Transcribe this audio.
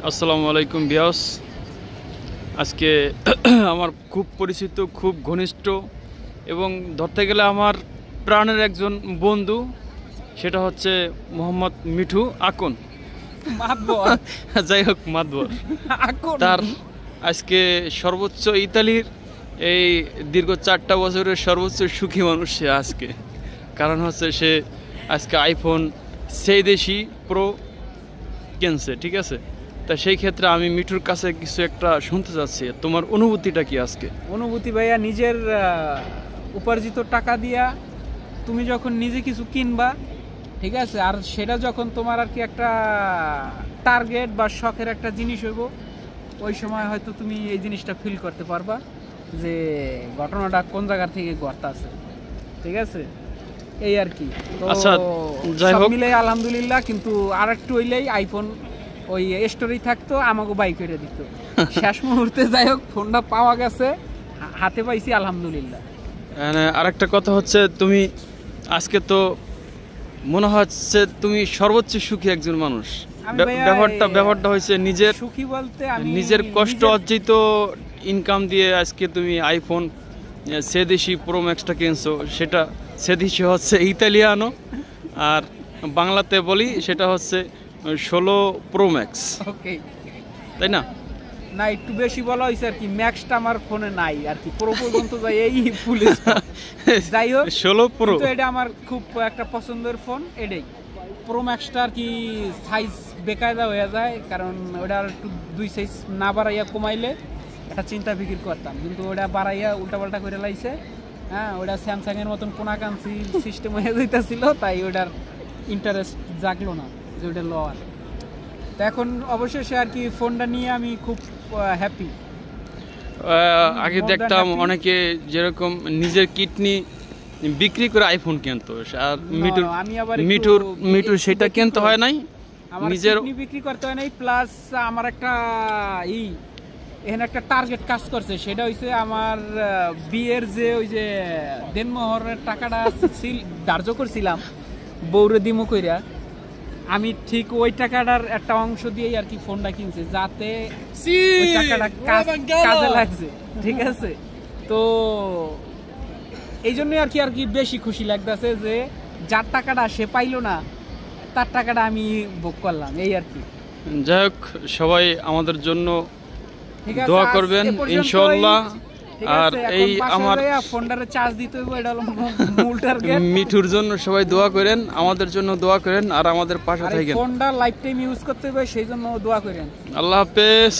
আসসালামু আলাইকুম বিয়াস। আজকে আমার খুব পরিচিত, খুব ঘনিষ্ঠ এবং ধরতে গেলে আমার প্রাণের একজন বন্ধু, সেটা হচ্ছে মোহাম্মদ মিঠু আকন। যাই হোক, মাতবর তার আজকে সর্বোচ্চ ইতালির এই দীর্ঘ 4টা বছরের সর্বোচ্চ সুখী মানুষ সে আজকে। কারণ হচ্ছে সে আজকে আইফোন 16 প্রো কিনছে, ঠিক আছে? তা সেই ক্ষেত্রে আমি মিঠুর কাছে কিছু একটা শুনতে চাচ্ছি, তোমার অনুভূতিটা কি আজকে? অনুভূতি ভাইয়া, নিজের উপার্জিত টাকা দিয়া তুমি যখন নিজে কিছু কিনবা, ঠিক আছে, আর সেটা যখন তোমার আর কি একটা টার্গেট বা শখের একটা জিনিস হইব, ওই সময় হয়তো তুমি এই জিনিসটা ফিল করতে পারবা যে ঘটনাটা কোন জায়গা থেকে ঘটতে আছে, ঠিক আছে? এই আর কি। আচ্ছা, যাই হোক, মিলে আলহামদুলিল্লাহ। কিন্তু আর একটু হইলেই আইফোন ওই স্টোরি থাকতো, আমাকে বাইক করে দিত শেষ মুহূর্তে। যাই হোক, ফোনটা পাওয়া গেছে, হাতে পাইছি, আলহামদুলিল্লাহ। আরেকটা কথা হচ্ছে, তুমি আজকে তো মনে হচ্ছে তুমি সর্বোচ্চ সুখী একজন মানুষ। ব্যাপারটা হয়েছে নিজের সুখী বলতে নিজের কষ্ট অর্জিত ইনকাম দিয়ে আজকে তুমি আইফোন 16 প্রো ম্যাক্সটা কিনছো। সেটা 16 হচ্ছে ইতালিয়ানো, আর বাংলাতে বলি সেটা হচ্ছে 16 প্রো ম্যাক্স, তাই না? না, একটু বেশি বলা হয়েছে আর কি। ম্যাক্সটা আমার ফোনে নাই আর কি, প্রো পর্যন্ত যাই এই পুলিশ। যাই হোক, 16 প্রো এটা আমার খুব একটা পছন্দের ফোন। এটাই প্রো ম্যাক্সটা আর কি সাইজ বেকায়দা হয়ে যায়, কারণ ওটা একটু 2 সাইজ না বাড়াইয়া কমাইলে একটা চিন্তা ফিকির করতাম, কিন্তু ওটা বাড়াইয়া উল্টাপাল্টা করে লাইছে। হ্যাঁ, ওটা স্যামসাং এর মতন কোনাকাঞ্চি সিস্টেম হয়ে যাইতেছিল, তাই ওটার ইন্টারেস্ট জাগলো না যে ওটা লওয়ার। তো এখন অবশেষে আর কি ফোনটা নিয়ে আমি খুব হ্যাপি। আগে দেখতাম অনেকে যেরকম নিজের কিডনি বিক্রি করে আইফোন কিনতো, আর মিঠুর সেটা কিনতে হয় নাই, নিজের বিক্রি করতে হয় নাই। প্লাস আমার একটা এখানে একটা টার্গেট কাজ করছে, সেটা হইছে আমার বিয়ের যে ওই যে দেনমোহরের টাকাটা ধার্য করছিলাম বউরে দিমু কইরা, আমি ঠিক ওই টাকাটার একটা অংশ দিয়েই আর কি ফোনটা কিনছি, যাতে ওই টাকাটা কাজে লাগছে, ঠিক আছে? তো এই জন্যই আর কি বেশি খুশি লাগতেছে যে যার টাকাটা সে পাইলো না, তার টাকাটা আমি ভোগ করলাম, এই আর কি। যাই হোক, সবাই আমাদের জন্য দোয়া করবেন ইনশাআল্লাহ। আর এই আমার ফোনটারে চার্জ দিতে হইব, এটা হলো মূল টার্গেট। মিঠুর জন্য সবাই দোয়া করেন, আমাদের জন্য দোয়া করেন, আর আমাদের পাশে থাকেন। ফোনটা লাইফ টাইম ইউজ করতে হবে, সেই জন্য দোয়া করেন। আল্লাহ হাফেজ।